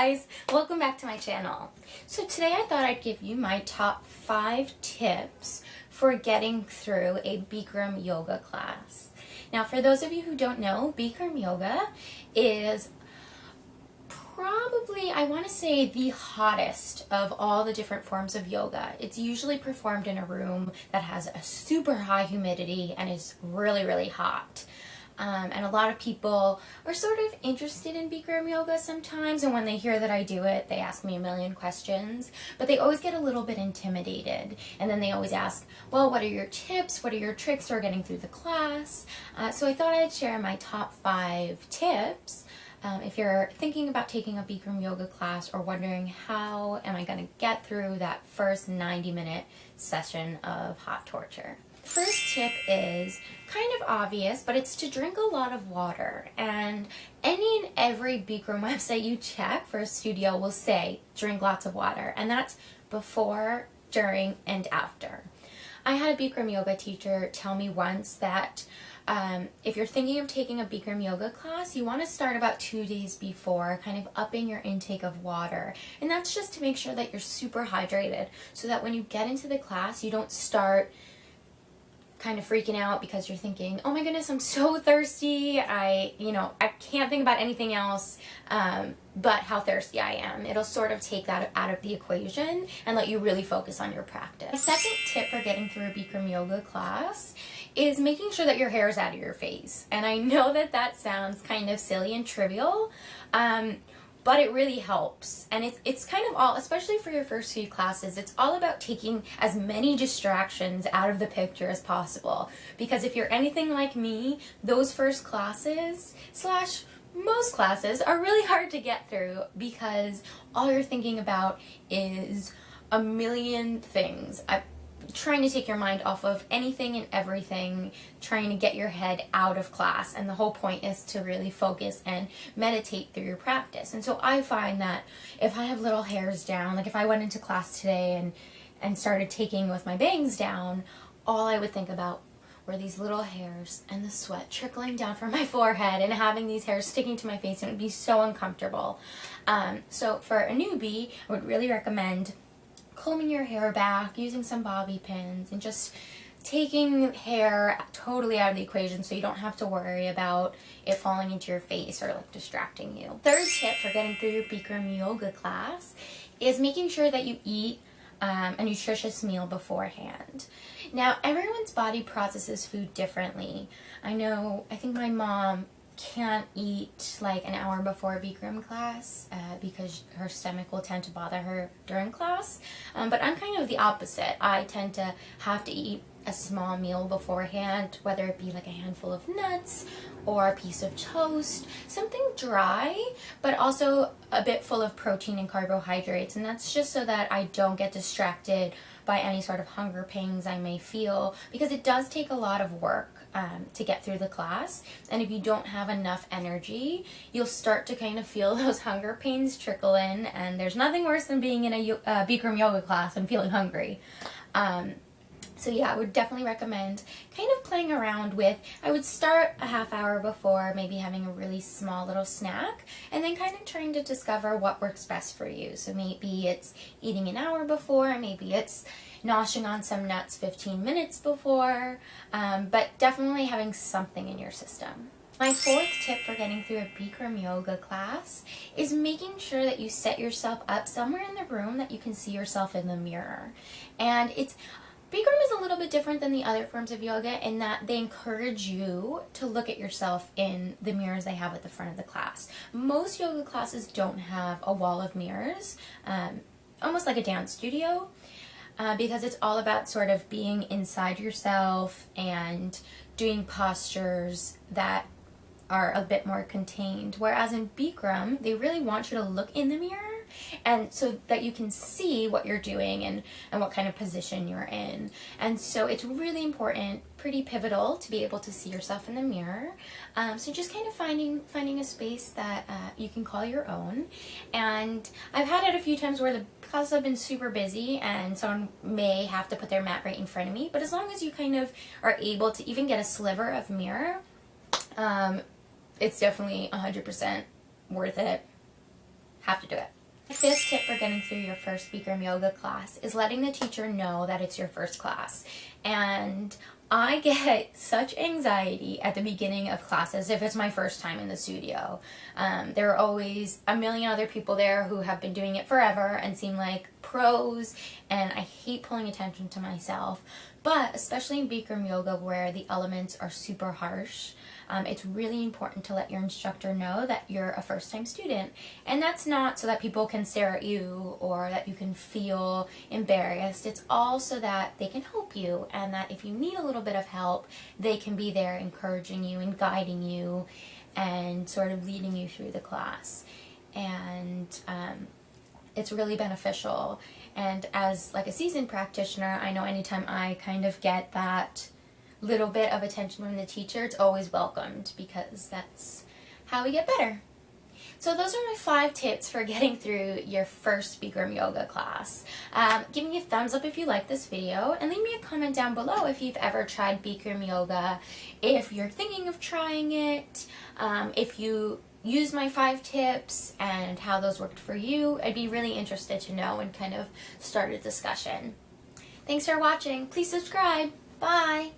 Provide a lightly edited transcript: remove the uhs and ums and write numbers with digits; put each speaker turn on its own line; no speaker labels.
guys, welcome back to my channel. So today I thought I'd give you my top 5 tips for getting through a Bikram Yoga class. Now for those of you who don't know, Bikram Yoga is probably, I want to say, the hottest of all the different forms of yoga. It's usually performed in a room that has a super high humidity and is really, really hot. And a lot of people are sort of interested in Bikram Yoga sometimes, and when they hear that I do it, they ask me a million questions, but they always get a little bit intimidated, and then they always ask, well, what are your tips, what are your tricks for getting through the class? So I thought I'd share my top 5 tips if you're thinking about taking a Bikram Yoga class or wondering how am I going to get through that first 90-minute session of hot torture. First tip is kind of obvious, but it's to drink a lot of water. And any and every Bikram website you check for a studio will say drink lots of water, and that's before, during, and after. I had a Bikram Yoga teacher tell me once that if you're thinking of taking a Bikram Yoga class, you want to start about 2 days before, kind of upping your intake of water. And that's just to make sure that you're super hydrated, so that when you get into the class, you don't start kind of freaking out because you're thinking, oh my goodness, I'm so thirsty. I can't think about anything else but how thirsty I am. It'll sort of take that out of the equation and let you really focus on your practice. My second tip for getting through a Bikram Yoga class is making sure that your hair is out of your face. And I know that that sounds kind of silly and trivial, but it really helps. And it's kind of all, especially for your first few classes, it's all about taking as many distractions out of the picture as possible. Because if you're anything like me, those first classes / most classes are really hard to get through because all you're thinking about is a million things. Trying to take your mind off of anything and everything, trying to get your head out of class, and the whole point is to really focus and meditate through your practice. And so I find that if I have little hairs down, like if I went into class today and started taking with my bangs down, all I would think about were these little hairs and the sweat trickling down from my forehead and having these hairs sticking to my face, and it would be so uncomfortable. So for a newbie, I would really recommend combing your hair back, using some bobby pins, and just taking hair totally out of the equation so you don't have to worry about it falling into your face or like distracting you. Third tip for getting through your Bikram Yoga class is making sure that you eat a nutritious meal beforehand. Now, everyone's body processes food differently. I think my mom can't eat like an hour before a Bikram class because her stomach will tend to bother her during class, but I'm kind of the opposite. I tend to have to eat a small meal beforehand, whether it be like a handful of nuts or a piece of toast, something dry but also a bit full of protein and carbohydrates, and that's just so that I don't get distracted by any sort of hunger pangs I may feel, because it does take a lot of work to get through the class, and if you don't have enough energy, you'll start to kind of feel those hunger pains trickle in, and there's nothing worse than being in a Bikram Yoga class and feeling hungry. So yeah, I would definitely recommend kind of playing around with, I would start a half hour before, maybe having a really small little snack, and then kind of trying to discover what works best for you. So maybe it's eating an hour before, maybe it's noshing on some nuts 15 minutes before, but definitely having something in your system. My fourth tip for getting through a Bikram Yoga class is making sure that you set yourself up somewhere in the room that you can see yourself in the mirror. And Bikram is a little bit different than the other forms of yoga in that they encourage you to look at yourself in the mirrors they have at the front of the class. Most yoga classes don't have a wall of mirrors, almost like a dance studio, because it's all about sort of being inside yourself and doing postures that are a bit more contained. Whereas in Bikram, they really want you to look in the mirror, and so that you can see what you're doing and what kind of position you're in. And so it's really important, pretty pivotal, to be able to see yourself in the mirror. So just kind of finding a space that you can call your own. And I've had it a few times where the classes have been super busy and someone may have to put their mat right in front of me, but as long as you kind of are able to even get a sliver of mirror, it's definitely 100% worth it. have to do it. The fifth tip for getting through your first Bikram Yoga class is letting the teacher know that it's your first class. And I get such anxiety at the beginning of classes if it's my first time in the studio. There are always a million other people there who have been doing it forever and seem like pros, and I hate pulling attention to myself. But especially in Bikram Yoga, where the elements are super harsh, it's really important to let your instructor know that you're a first-time student. And that's not so that people can stare at you or that you can feel embarrassed. It's all so that they can help you, and that if you need a little bit of help, they can be there encouraging you and guiding you and sort of leading you through the class. And it's really beneficial. And as like a seasoned practitioner, I know anytime I kind of get that little bit of attention from the teacher, it's always welcomed, because that's how we get better. So those are my 5 tips for getting through your first Bikram Yoga class. Give me a thumbs up if you like this video, and leave me a comment down below if you've ever tried Bikram Yoga, if you're thinking of trying it, if you use my 5 tips and how those worked for you. I'd be really interested to know and kind of start a discussion. Thanks for watching. Please subscribe. Bye.